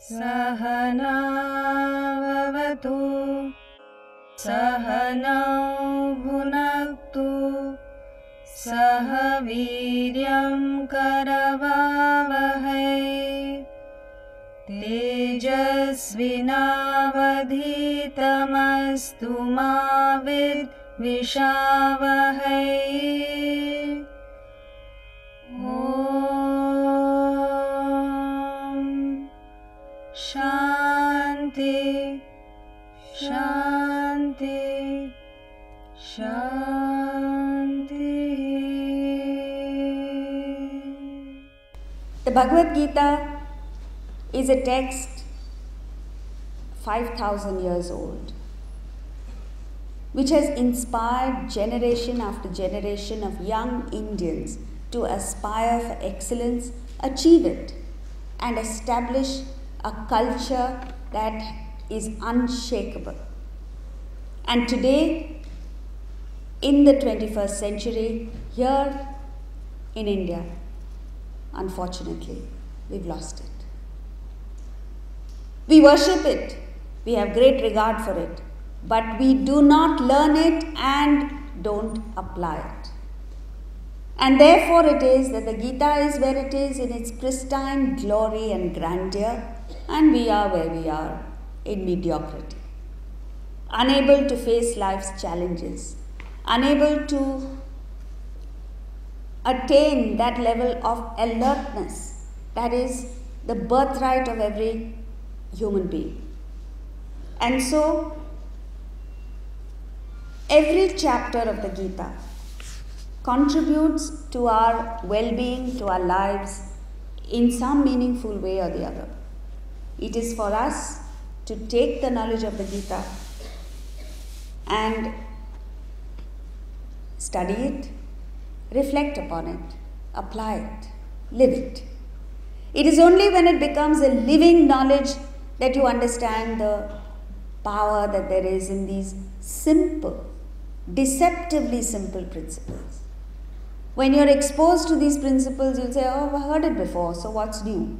Sahana vavatu Sahanau bhunaktu Sahaviryam karavavahai Tejasvinavadhitamastu ma vidvishavahai. Om Shanti Shanti Shanti. The Bhagavad Gita is a text 5,000 years old, which has inspired generation after generation of young Indians to aspire for excellence, achieve it, and establish a culture that is unshakable. And today, in the 21st century, here in India, unfortunately, we've lost it. We worship it, we have great regard for it, but we do not learn it and don't apply it. And therefore it is that the Gita is where it is in its pristine glory and grandeur, and we are where we are in mediocrity. Unable to face life's challenges, unable to attain that level of alertness that is the birthright of every human being. And so, every chapter of the Gita contributes to our well-being, to our lives in some meaningful way or the other. It is for us to take the knowledge of the Gita and study it, reflect upon it, apply it, live it. It is only when it becomes a living knowledge that you understand the power that there is in these simple, deceptively simple principles. When you're exposed to these principles, you'll say, oh, I've heard it before, so what's new?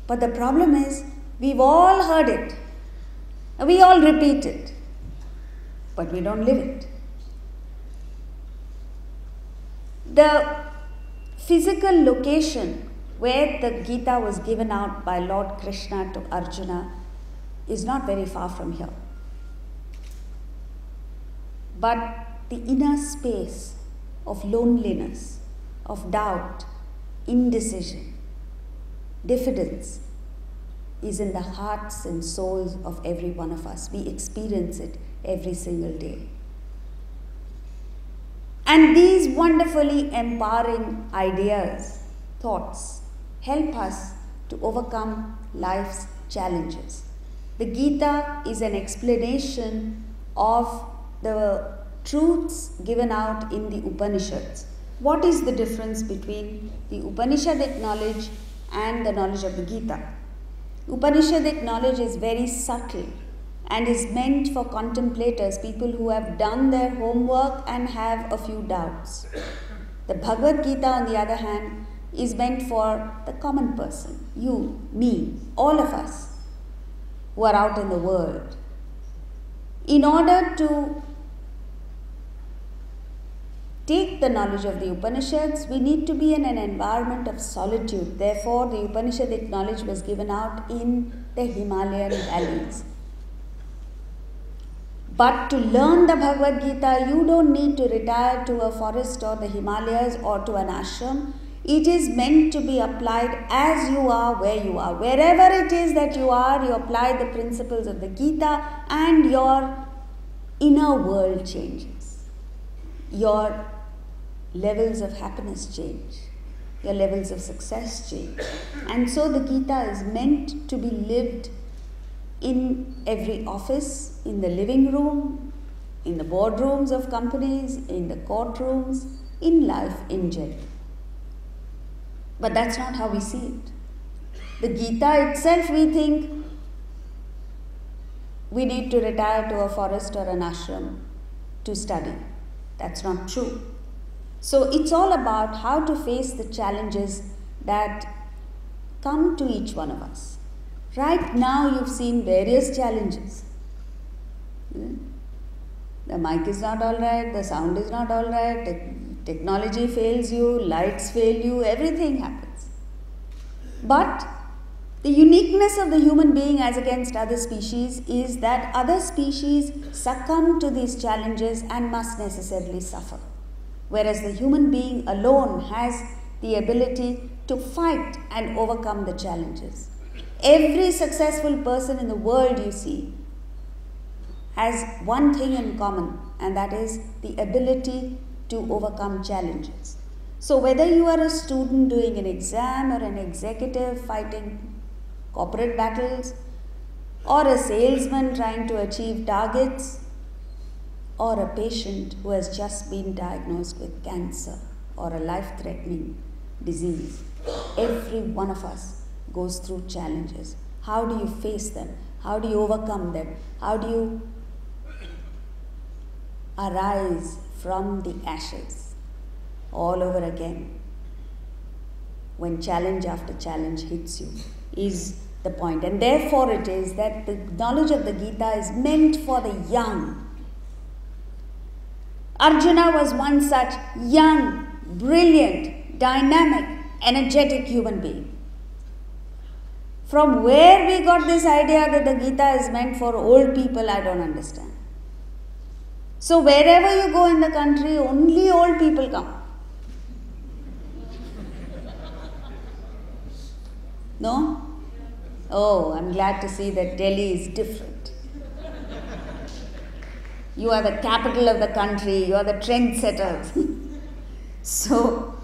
But the problem is, we've all heard it. We all repeat it, but we don't live it. The physical location where the Gita was given out by Lord Krishna to Arjuna is not very far from here. But the inner space of loneliness, of doubt, indecision, diffidence is in the hearts and souls of every one of us. We experience it every single day. And these wonderfully empowering ideas, thoughts, help us to overcome life's challenges. The Gita is an explanation of the truths given out in the Upanishads. What is the difference between the Upanishadic knowledge and the knowledge of the Gita? Upanishadic knowledge is very subtle and is meant for contemplators, people who have done their homework and have a few doubts. The Bhagavad Gita, on the other hand, is meant for the common person, you, me, all of us who are out in the world. In order to take the knowledge of the Upanishads, we need to be in an environment of solitude. Therefore, the Upanishadic knowledge was given out in the Himalayan valleys. But to learn the Bhagavad Gita, you don't need to retire to a forest or the Himalayas or to an ashram. It is meant to be applied as you are, where you are. Wherever it is that you are, you apply the principles of the Gita and your inner world changes. Your levels of happiness change. Your levels of success change. And so the Gita is meant to be lived in every office, in the living room, in the boardrooms of companies, in the courtrooms, in life in general. But that's not how we see it. The Gita itself, we think we need to retire to a forest or an ashram to study. That's not true. So it's all about how to face the challenges that come to each one of us. Right now you've seen various challenges. The mic is not alright, the sound is not alright, technology fails you, lights fail you, everything happens. But the uniqueness of the human being as against other species is that other species succumb to these challenges and must necessarily suffer. Whereas the human being alone has the ability to fight and overcome the challenges. Every successful person in the world you see has one thing in common, and that is the ability to overcome challenges. So whether you are a student doing an exam or an executive fighting corporate battles, or a salesman trying to achieve targets, or a patient who has just been diagnosed with cancer or a life-threatening disease, every one of us goes through challenges. How do you face them? How do you overcome them? How do you arise from the ashes all over again when challenge after challenge hits you is the point. And therefore it is that the knowledge of the Gita is meant for the young. Arjuna was one such young, brilliant, dynamic, energetic human being. From where we got this idea that the Gita is meant for old people, I don't understand. So wherever you go in the country, only old people come. No? Oh, I'm glad to see that Delhi is different. You are the capital of the country, you are the trendsetters. So,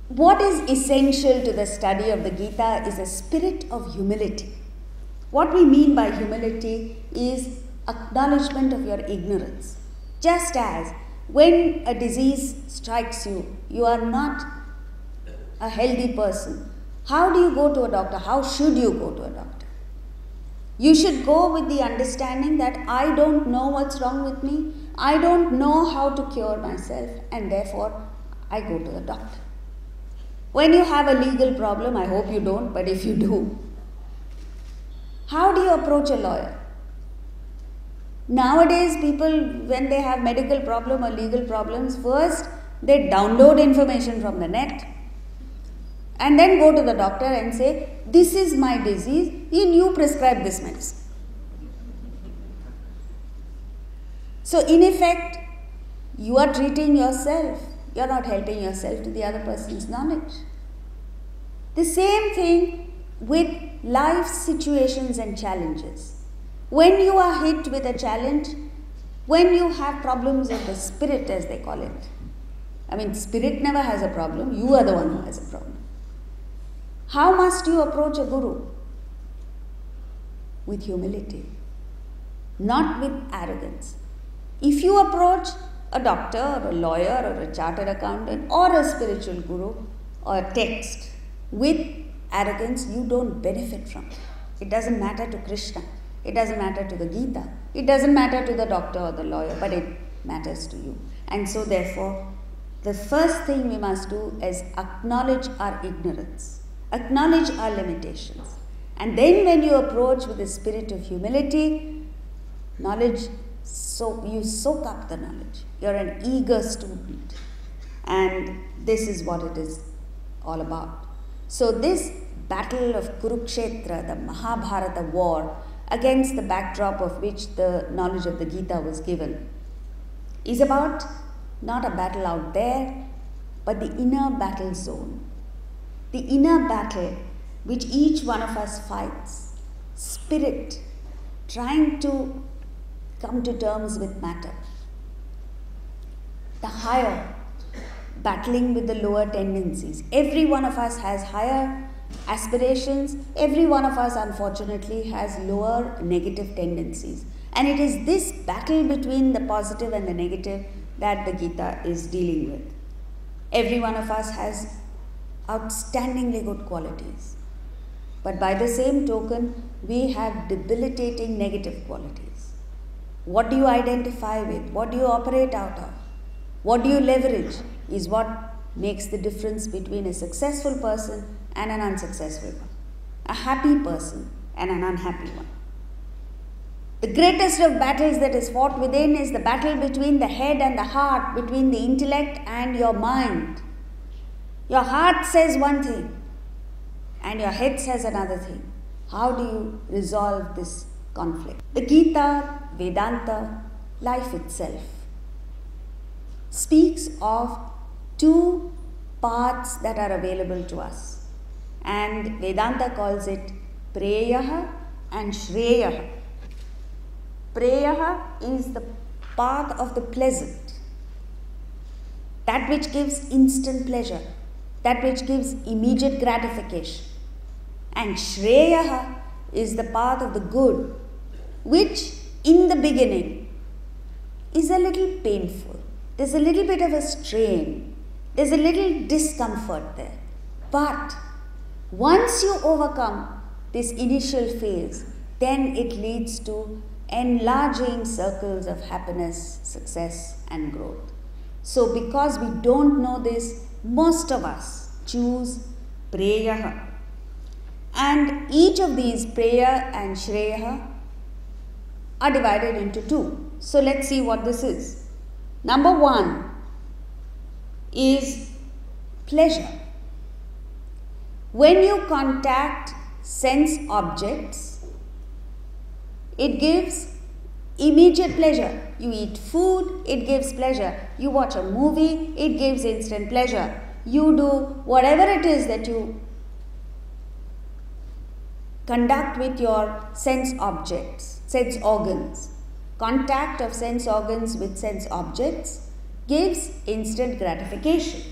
what is essential to the study of the Gita is a spirit of humility. What we mean by humility is acknowledgement of your ignorance. Just as when a disease strikes you, you are not a healthy person. How do you go to a doctor? How should you go to a doctor? You should go with the understanding that I don't know what's wrong with me, I don't know how to cure myself, and therefore I go to the doctor. When you have a legal problem, I hope you don't, but if you do, how do you approach a lawyer? Nowadays, people, when they have medical problem or legal problems, first they download information from the net and then go to the doctor and say, this is my disease, and you prescribe this medicine. So in effect, you are treating yourself. You are not helping yourself to the other person's knowledge. The same thing with life situations and challenges. When you are hit with a challenge, when you have problems of the spirit, as they call it. I mean, spirit never has a problem. You are the one who has a problem. How must you approach a guru? With humility, not with arrogance. If you approach a doctor or a lawyer or a chartered accountant or a spiritual guru or a text with arrogance, you don't benefit from it. It doesn't matter to Krishna. It doesn't matter to the Gita. It doesn't matter to the doctor or the lawyer, but it matters to you. And so therefore, the first thing we must do is acknowledge our ignorance. Acknowledge our limitations. And then when you approach with the spirit of humility, knowledge, so you soak up the knowledge. You're an eager student. And this is what it is all about. So this battle of Kurukshetra, the Mahabharata war, against the backdrop of which the knowledge of the Gita was given, is about not a battle out there, but the inner battle zone. The inner battle which each one of us fights. Spirit, trying to come to terms with matter. The higher, battling with the lower tendencies. Every one of us has higher aspirations. Every one of us, unfortunately, has lower negative tendencies. And it is this battle between the positive and the negative that the Gita is dealing with. Every one of us has outstandingly good qualities. But by the same token, we have debilitating negative qualities. What do you identify with? What do you operate out of? What do you leverage is what makes the difference between a successful person and an unsuccessful one. a happy person and an unhappy one. The greatest of battles that is fought within is the battle between the head and the heart, between the intellect and your mind. Your heart says one thing and your head says another thing. How do you resolve this conflict? The Gita, Vedanta, life itself speaks of two paths that are available to us, and Vedanta calls it Preyaha and Shreyaha. Preyaha is the path of the pleasant, that which gives instant pleasure, that which gives immediate gratification. And Shreyaha is the path of the good, which in the beginning is a little painful. There's a little bit of a strain. There's a little discomfort there. But once you overcome this initial phase, then it leads to enlarging circles of happiness, success, and growth. So because we don't know this, most of us choose Preyaha. And each of these, Preya and Shreya, are divided into two. So let's see what this is. Number one is pleasure. When you contact sense objects, it gives immediate pleasure. You eat food, it gives pleasure. You watch a movie, it gives instant pleasure. You do whatever it is that you conduct with your sense objects, sense organs. Contact of sense organs with sense objects gives instant gratification.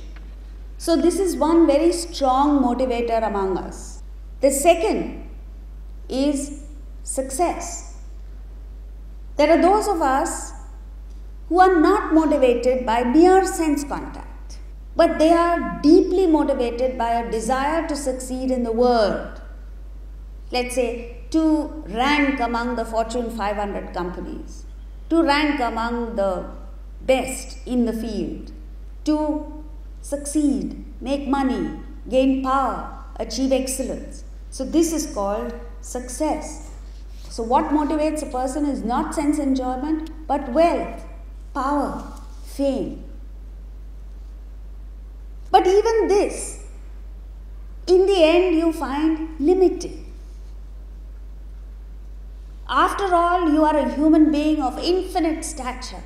So this is one very strong motivator among us. The second is success. There are those of us who are not motivated by mere sense contact, but they are deeply motivated by a desire to succeed in the world. Let's say, to rank among the Fortune 500 companies, to rank among the best in the field, to succeed, make money, gain power, achieve excellence. So this is called success. So what motivates a person is not sense enjoyment, but wealth, power, fame. But even this, in the end, you find limiting. After all, you are a human being of infinite stature.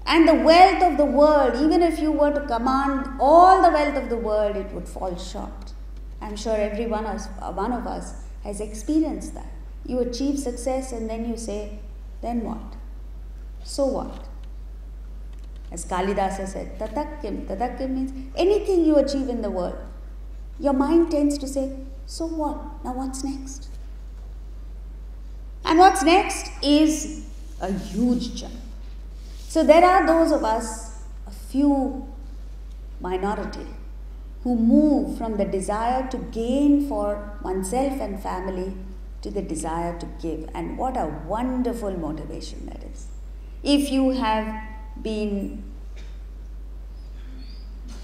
And the wealth of the world, even if you were to command all the wealth of the world, it would fall short. I'm sure every one of us has experienced that. You achieve success and then you say, then what? So what? As Kalidasa said, Tatakim. Tatakim means anything you achieve in the world. Your mind tends to say, so what? Now what's next? And what's next is a huge jump. So there are those of us, a few minority, who move from the desire to gain for oneself and family to the desire to give. And what a wonderful motivation that is. If you have been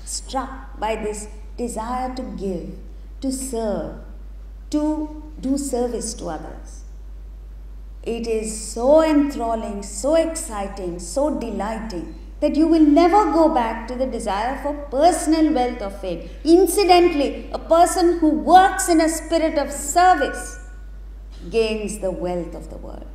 struck by this desire to give, to serve, to do service to others, it is so enthralling, so exciting, so delighting that you will never go back to the desire for personal wealth or fame. Incidentally, a person who works in a spirit of service gains the wealth of the world.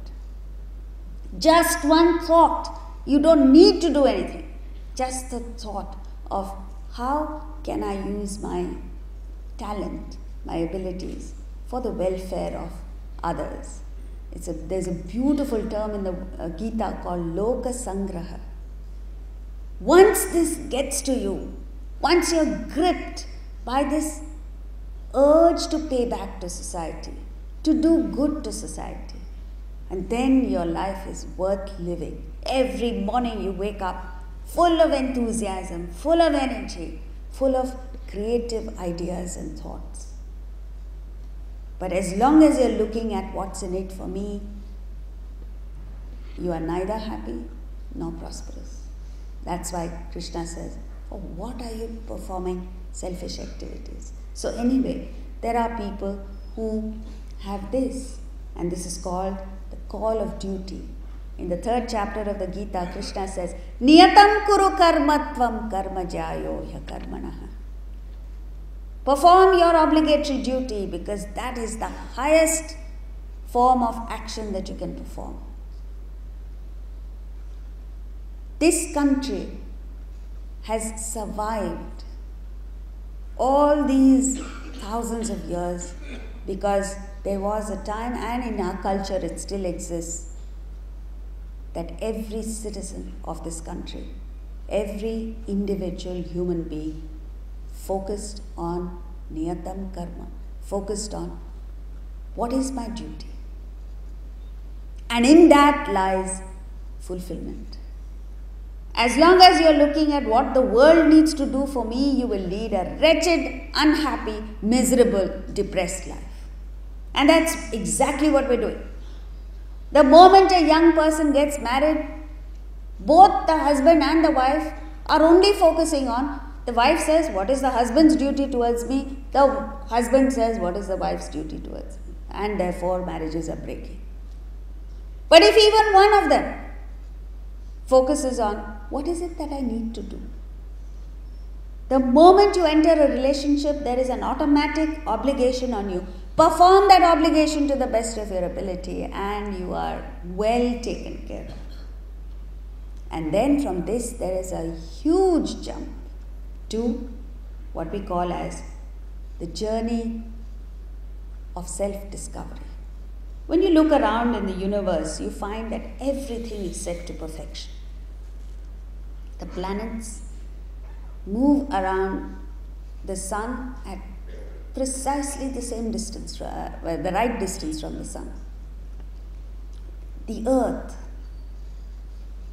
Just one thought, you don't need to do anything. Just the thought of how can I use my talent, my abilities for the welfare of others. There's a beautiful term in the Gita called Loka Sangraha. Once this gets to you, once you're gripped by this urge to pay back to society, to do good to society, and then your life is worth living. Every morning you wake up full of enthusiasm, full of energy, full of creative ideas and thoughts. But as long as you're looking at what's in it for me, you are neither happy nor prosperous. That's why Krishna says, for what are you performing selfish activities? So anyway, there are people who have this. And this is called the call of duty. In the 3rd chapter of the Gita, Krishna says, Niyatam kuru karmatvam karma jayo hya karmanaha. Perform your obligatory duty, because that is the highest form of action that you can perform. This country has survived all these thousands of years because there was a time, and in our culture it still exists, that every citizen of this country, every individual human being focused on niyatam karma, focused on what is my duty. And in that lies fulfillment. As long as you are looking at what the world needs to do for me, you will lead a wretched, unhappy, miserable, depressed life. And that's exactly what we're doing. The moment a young person gets married, both the husband and the wife are only focusing on, the wife says, what is the husband's duty towards me? The husband says, what is the wife's duty towards me? And therefore marriages are breaking. But if even one of them focuses on, what is it that I need to do? The moment you enter a relationship, there is an automatic obligation on you. Perform that obligation to the best of your ability, and you are well taken care of. And then from this, there is a huge jump to what we call as the journey of self-discovery. When you look around in the universe, you find that everything is set to perfection. The planets move around the sun at precisely the same distance, the right distance from the sun. The earth,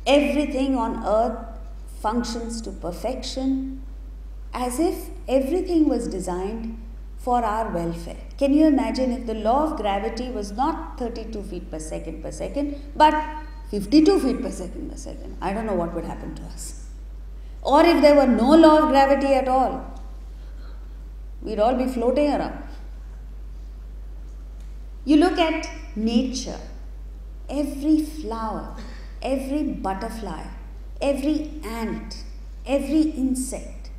everything on earth functions to perfection, as if everything was designed for our welfare. Can you imagine if the law of gravity was not 32 feet per second, but 52 feet per second? I don't know what would happen to us. Or if there were no law of gravity at all, we'd all be floating around. You look at nature, every flower, every butterfly, every ant, every insect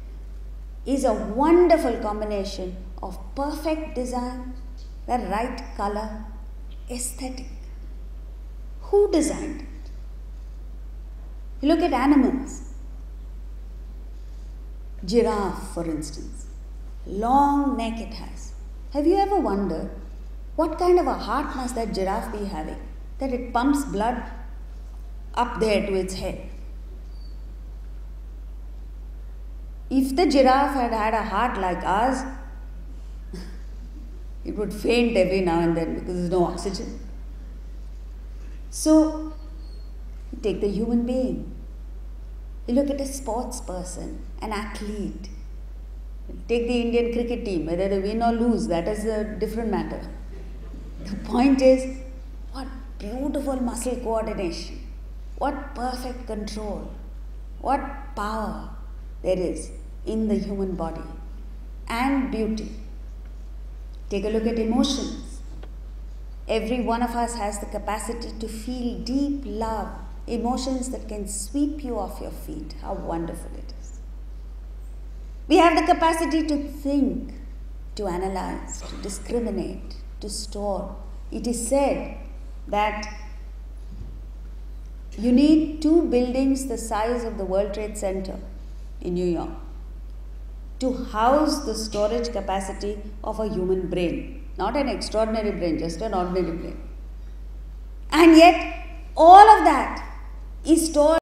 is a wonderful combination of perfect design, the right color, aesthetic. Who designed it? You look at animals. Giraffe, for instance, long neck it has. Have you ever wondered what kind of a heart must that giraffe be having, that it pumps blood up there to its head? If the giraffe had had a heart like ours, it would faint every now and then because there's no oxygen. So, you take the human being. You look at a sports person, an athlete. Take the Indian cricket team, whether they win or lose, that is a different matter. The point is, what beautiful muscle coordination, what perfect control, what power there is in the human body, and beauty. Take a look at emotions. Every one of us has the capacity to feel deep love, emotions that can sweep you off your feet. How wonderful it is. We have the capacity to think, to analyze, to discriminate, to store. It is said that you need 2 buildings the size of the World Trade Center in New York to house the storage capacity of a human brain. Not an extraordinary brain, just an ordinary brain. And yet, all of that is stored